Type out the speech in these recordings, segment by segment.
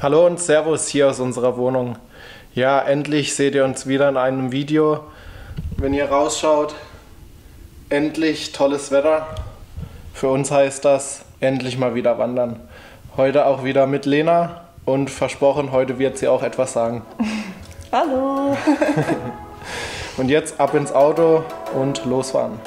Hallo und Servus hier aus unserer Wohnung. Ja, endlich seht ihr uns wieder in einem Video. Wenn ihr rausschaut, endlich tolles Wetter. Für uns heißt das, endlich mal wieder wandern. Heute auch wieder mit Lena und versprochen, heute wird sie auch etwas sagen. Hallo! Und jetzt ab ins Auto und losfahren.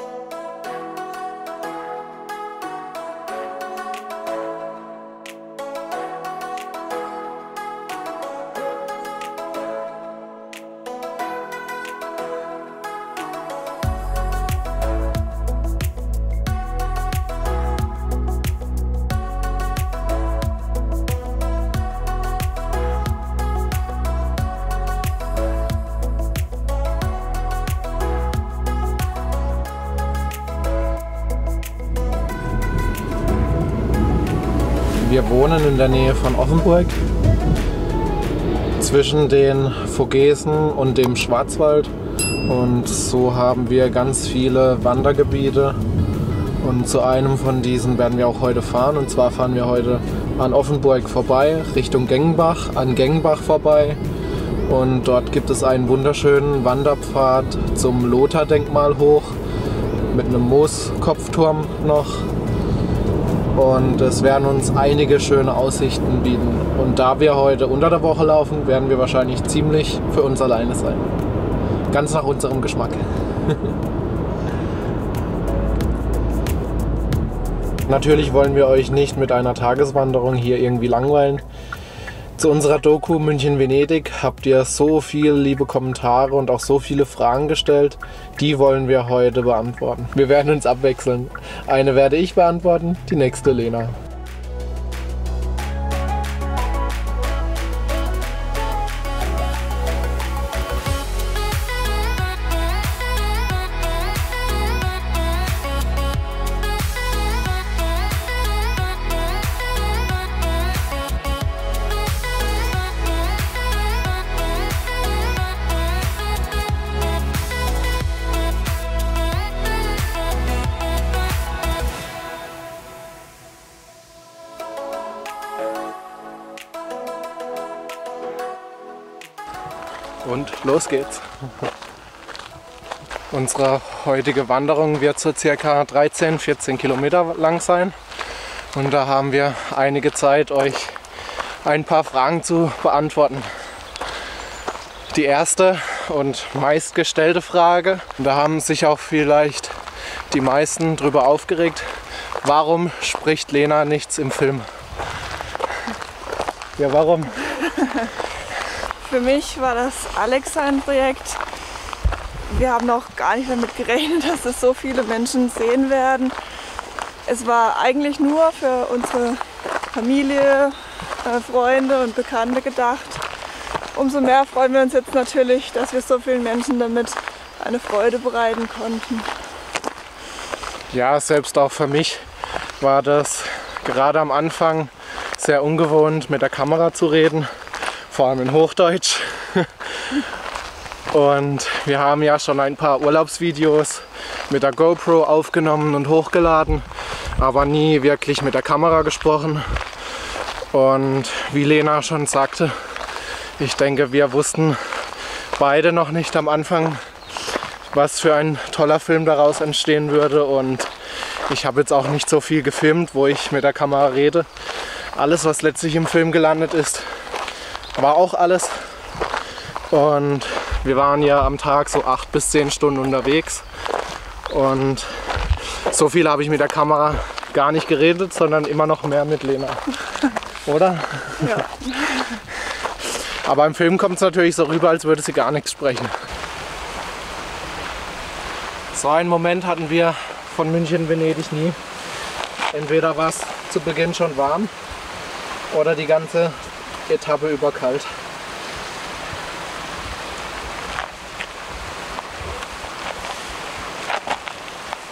Wir wohnen in der Nähe von Offenburg, zwischen den Vogesen und dem Schwarzwald, und so haben wir ganz viele Wandergebiete und zu einem von diesen werden wir auch heute fahren, und zwar fahren wir heute an Offenburg vorbei, Richtung Gengenbach, an Gengenbach vorbei, und dort gibt es einen wunderschönen Wanderpfad zum Lothar-Denkmal hoch mit einem Mooskopfturm noch. Und es werden uns einige schöne Aussichten bieten. Und da wir heute unter der Woche laufen, werden wir wahrscheinlich ziemlich für uns alleine sein. Ganz nach unserem Geschmack. Natürlich wollen wir euch nicht mit einer Tageswanderung hier irgendwie langweilen. Zu unserer Doku München-Venedig habt ihr so viele liebe Kommentare und auch so viele Fragen gestellt. Die wollen wir heute beantworten. Wir werden uns abwechseln. Eine werde ich beantworten, die nächste Lena. Und los geht's. Unsere heutige Wanderung wird so circa 13-14 Kilometer lang sein. Und da haben wir einige Zeit, euch ein paar Fragen zu beantworten. Die erste und meistgestellte Frage, da haben sich auch vielleicht die meisten drüber aufgeregt: Warum spricht Lena nichts im Film? Ja, warum? Für mich war das Alex sein Projekt. Wir haben noch gar nicht damit gerechnet, dass es so viele Menschen sehen werden. Es war eigentlich nur für unsere Familie, Freunde und Bekannte gedacht. Umso mehr freuen wir uns jetzt natürlich, dass wir so vielen Menschen damit eine Freude bereiten konnten. Ja, selbst auch für mich war das gerade am Anfang sehr ungewohnt, mit der Kamera zu reden. Vor allem in Hochdeutsch. Und wir haben ja schon ein paar Urlaubsvideos mit der GoPro aufgenommen und hochgeladen, aber nie wirklich mit der Kamera gesprochen. Und wie Lena schon sagte, ich denke, wir wussten beide noch nicht am Anfang, was für ein toller Film daraus entstehen würde. Und ich habe jetzt auch nicht so viel gefilmt, wo ich mit der Kamera rede. Alles, was letztlich im Film gelandet ist, war auch alles. Und wir waren ja am Tag so 8 bis 10 Stunden unterwegs. Und so viel habe ich mit der Kamera gar nicht geredet, sondern immer noch mehr mit Lena. Oder? Ja. Aber im Film kommt es natürlich so rüber, als würde sie gar nichts sprechen. So einen Moment hatten wir von München-Venedig nie. Entweder war es zu Beginn schon warm oder die ganze Etappe über kalt.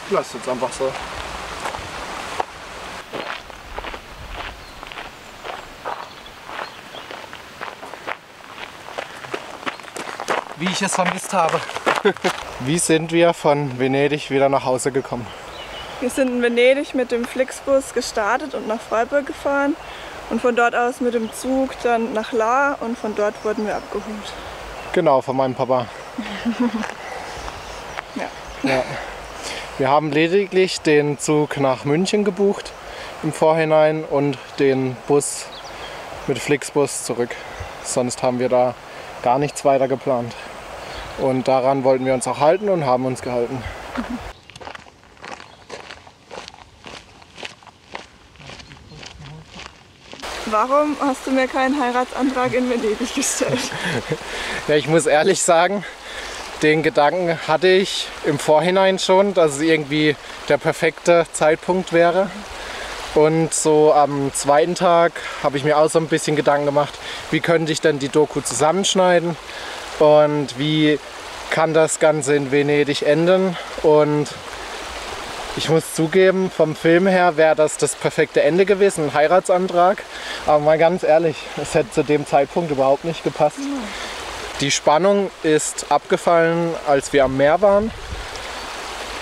Ich lasse jetzt einfach so. Wie ich es vermisst habe. Wie sind wir von Venedig wieder nach Hause gekommen? Wir sind in Venedig mit dem Flixbus gestartet und nach Freiburg gefahren. und von dort aus mit dem Zug dann nach Lahr und von dort wurden wir abgeholt. Genau, von meinem Papa. Ja. Wir haben lediglich den Zug nach München gebucht im Vorhinein und den Bus mit Flixbus zurück. Sonst haben wir da gar nichts weiter geplant. Und daran wollten wir uns auch halten und haben uns gehalten. Warum hast du mir keinen Heiratsantrag in Venedig gestellt? Ja, ich muss ehrlich sagen, den Gedanken hatte ich im Vorhinein schon, dass es irgendwie der perfekte Zeitpunkt wäre. Und so am zweiten Tag habe ich mir auch so ein bisschen Gedanken gemacht, wie könnte ich denn die Doku zusammenschneiden und wie kann das Ganze in Venedig enden. Und ich muss zugeben, vom Film her wäre das perfekte Ende gewesen, ein Heiratsantrag. Aber mal ganz ehrlich, es hätte zu dem Zeitpunkt überhaupt nicht gepasst. Die Spannung ist abgefallen, als wir am Meer waren.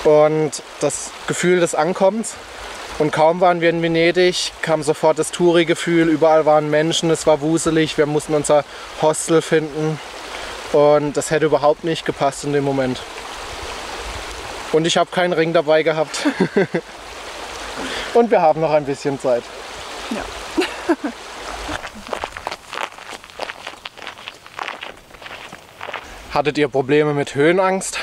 Und das Gefühl des Ankommens. Und kaum waren wir in Venedig, kam sofort das Touri-Gefühl. Überall waren Menschen, es war wuselig, wir mussten unser Hostel finden. Und das hätte überhaupt nicht gepasst in dem Moment. Und ich habe keinen Ring dabei gehabt. Und wir haben noch ein bisschen Zeit. Ja. Hattet ihr Probleme mit Höhenangst?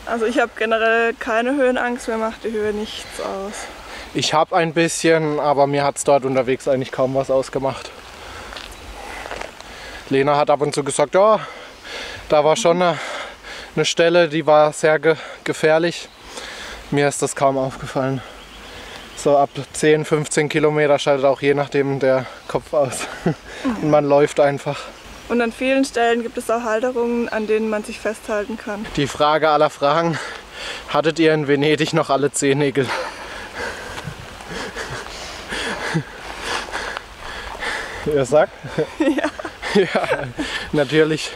Also ich habe generell keine Höhenangst, mir macht die Höhe nichts aus. Ich habe ein bisschen, aber mir hat es dort unterwegs eigentlich kaum was ausgemacht. Lena hat ab und zu gesagt, ja, da war schon eine Stelle, die war sehr gefährlich. Mir ist das kaum aufgefallen. So ab 10, 15 Kilometer schaltet auch je nachdem der Kopf aus. Und man läuft einfach. Und an vielen Stellen gibt es auch Halterungen, an denen man sich festhalten kann. Die Frage aller Fragen, hattet ihr in Venedig noch alle Zehennägel? Ihr sagt? Ja. Ja, natürlich.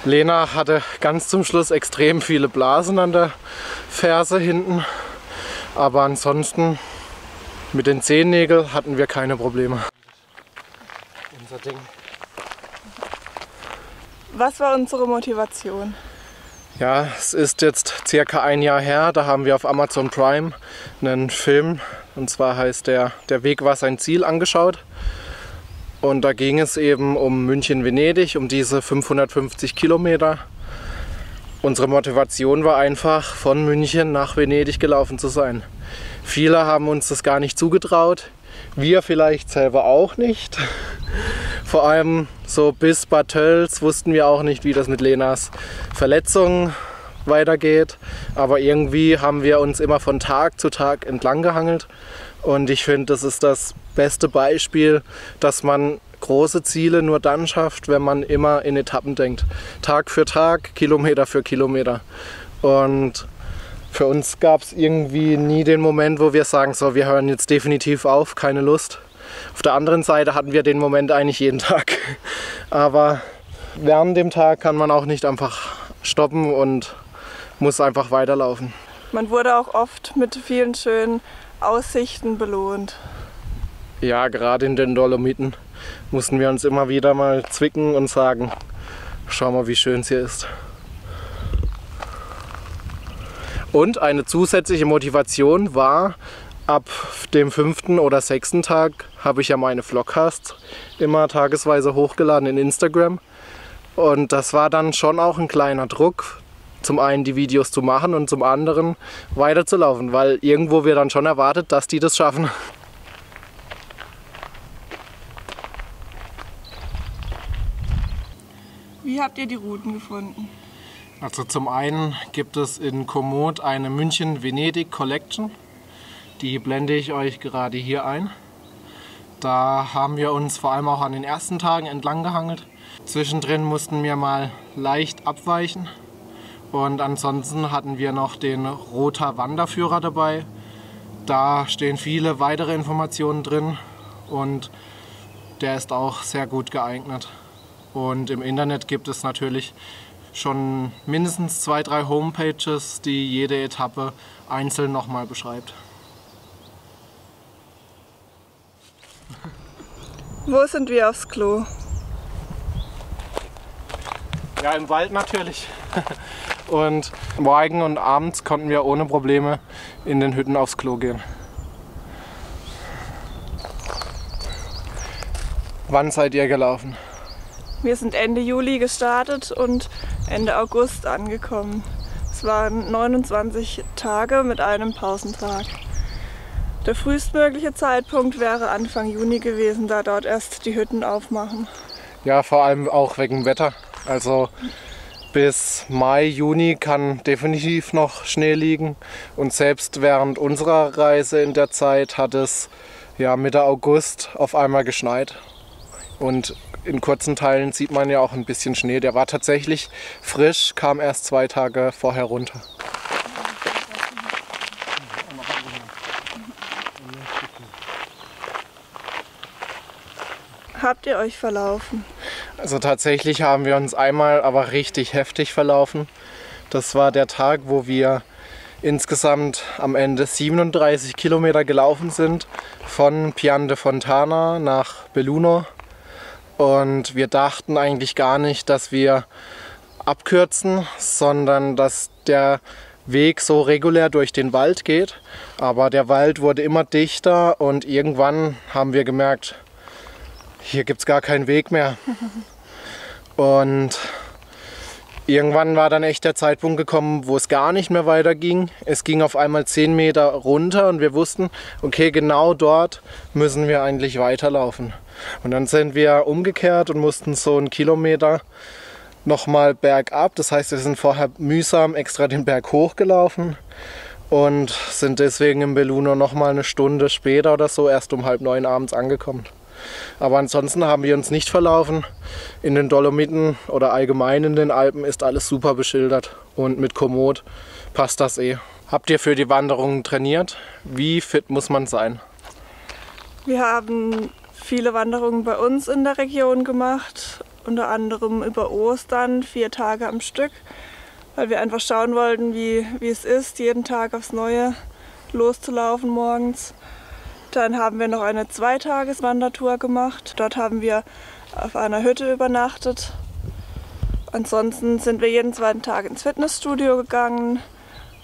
Lena hatte ganz zum Schluss extrem viele Blasen an der Ferse hinten. Aber ansonsten mit den Zehennägeln hatten wir keine Probleme. Unser Ding. Was war unsere Motivation? Ja, es ist jetzt circa ein Jahr her, da haben wir auf Amazon Prime einen Film, und zwar heißt Der Weg war sein Ziel, angeschaut. Und da ging es eben um München-Venedig, um diese 550 Kilometer. Unsere Motivation war einfach, von München nach Venedig gelaufen zu sein. Viele haben uns das gar nicht zugetraut, wir vielleicht selber auch nicht. Vor allem so bis Bad Tölz wussten wir auch nicht, wie das mit Lenas Verletzung weitergeht. Aber irgendwie haben wir uns immer von Tag zu Tag entlang gehangelt. Und ich finde, das ist das beste Beispiel, dass man große Ziele nur dann schafft, wenn man immer in Etappen denkt. Tag für Tag, Kilometer für Kilometer. Und für uns gab es irgendwie nie den Moment, wo wir sagen, so, wir hören jetzt definitiv auf, keine Lust. Auf der anderen Seite hatten wir den Moment eigentlich jeden Tag. Aber während dem Tag kann man auch nicht einfach stoppen und muss einfach weiterlaufen. Man wurde auch oft mit vielen schönen Aussichten belohnt. Ja, gerade in den Dolomiten mussten wir uns immer wieder mal zwicken und sagen, schau mal, wie schön es hier ist. Und eine zusätzliche Motivation war, ab dem 5. oder 6. Tag habe ich ja meine Vlogcasts immer tagesweise hochgeladen in Instagram. Und das war dann schon auch ein kleiner Druck, zum einen die Videos zu machen und zum anderen weiterzulaufen, weil irgendwo wir dann schon erwartet, dass die das schaffen. Wie habt ihr die Routen gefunden? Also zum einen gibt es in Komoot eine München-Venedig Collection. Die blende ich euch gerade hier ein. Da haben wir uns vor allem auch an den ersten Tagen entlang gehangelt. Zwischendrin mussten wir mal leicht abweichen. Und ansonsten hatten wir noch den Roter Wanderführer dabei. Da stehen viele weitere Informationen drin und der ist auch sehr gut geeignet. Und im Internet gibt es natürlich schon mindestens 2, 3 Homepages, die jede Etappe einzeln nochmal beschreibt. Wo sind wir aufs Klo? Ja, im Wald natürlich. Und morgen und abends konnten wir ohne Probleme in den Hütten aufs Klo gehen. Wann seid ihr gelaufen? Wir sind Ende Juli gestartet und Ende August angekommen. Es waren 29 Tage mit einem Pausentag. Der frühestmögliche Zeitpunkt wäre Anfang Juni gewesen, da dort erst die Hütten aufmachen. Ja, vor allem auch wegen Wetter. Also bis Mai, Juni kann definitiv noch Schnee liegen. Und selbst während unserer Reise in der Zeit hat es ja Mitte August auf einmal geschneit. Und in kurzen Teilen sieht man ja auch ein bisschen Schnee. Der war tatsächlich frisch, kam erst 2 Tage vorher runter. Habt ihr euch verlaufen? Also tatsächlich haben wir uns einmal aber richtig heftig verlaufen. Das war der Tag, wo wir insgesamt am Ende 37 Kilometer gelaufen sind, von Pian de Fontana nach Belluno. Und wir dachten eigentlich gar nicht, dass wir abkürzen, sondern dass der Weg so regulär durch den Wald geht. Aber der Wald wurde immer dichter und irgendwann haben wir gemerkt, hier gibt es gar keinen Weg mehr. Und irgendwann war dann echt der Zeitpunkt gekommen, wo es gar nicht mehr weiterging. Es ging auf einmal 10 Meter runter und wir wussten, okay, genau dort müssen wir eigentlich weiterlaufen. Und dann sind wir umgekehrt und mussten so 1 Kilometer nochmal bergab. Das heißt, wir sind vorher mühsam extra den Berg hochgelaufen und sind deswegen in Belluno nochmal 1 Stunde später oder so erst um 8:30 abends angekommen. Aber ansonsten haben wir uns nicht verlaufen. In den Dolomiten oder allgemein in den Alpen ist alles super beschildert und mit Komoot passt das eh. Habt ihr für die Wanderungen trainiert? Wie fit muss man sein? Wir haben viele Wanderungen bei uns in der Region gemacht, unter anderem über Ostern, 4 Tage am Stück, weil wir einfach schauen wollten, wie es ist, jeden Tag aufs Neue loszulaufen morgens. Dann haben wir noch eine 2-Tages-Wandertour gemacht. Dort haben wir auf einer Hütte übernachtet. Ansonsten sind wir jeden 2. Tag ins Fitnessstudio gegangen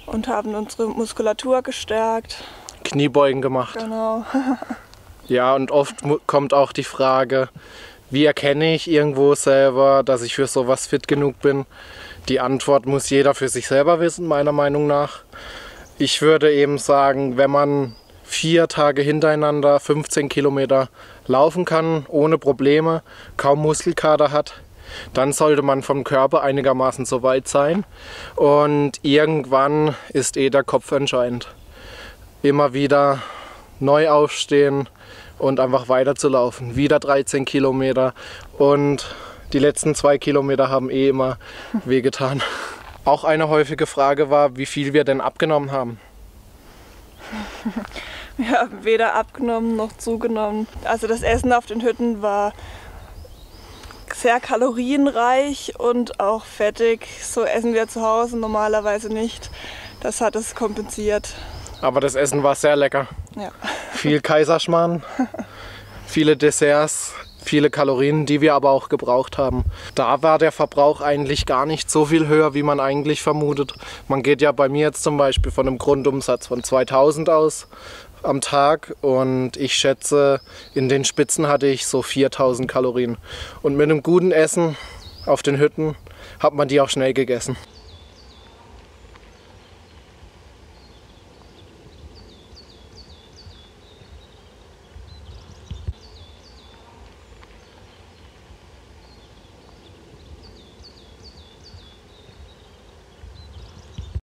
und haben unsere Muskulatur gestärkt. Kniebeugen gemacht. Genau. Ja, und oft kommt auch die Frage, wie erkenne ich irgendwo selber, dass ich für sowas fit genug bin? Die Antwort muss jeder für sich selber wissen, meiner Meinung nach. Ich würde eben sagen, wenn man 4 Tage hintereinander 15 Kilometer laufen kann, ohne Probleme, kaum Muskelkater hat, dann sollte man vom Körper einigermaßen so weit sein. Und irgendwann ist der Kopf entscheidend. Immer wieder neu aufstehen und einfach weiterzulaufen. Wieder 13 Kilometer und die letzten 2 Kilometer haben immer wehgetan. Auch eine häufige Frage war, wie viel wir denn abgenommen haben. Wir haben weder abgenommen noch zugenommen. Also das Essen auf den Hütten war sehr kalorienreich und auch fettig. So essen wir zu Hause normalerweise nicht. Das hat es kompensiert. Aber das Essen war sehr lecker. Ja. Viel Kaiserschmarrn, viele Desserts, viele Kalorien, die wir aber auch gebraucht haben. Da war der Verbrauch eigentlich gar nicht so viel höher, wie man eigentlich vermutet. Man geht ja bei mir jetzt zum Beispiel von einem Grundumsatz von 2000 aus am Tag und ich schätze, in den Spitzen hatte ich so 4000 Kalorien. Und mit einem guten Essen auf den Hütten hat man die auch schnell gegessen.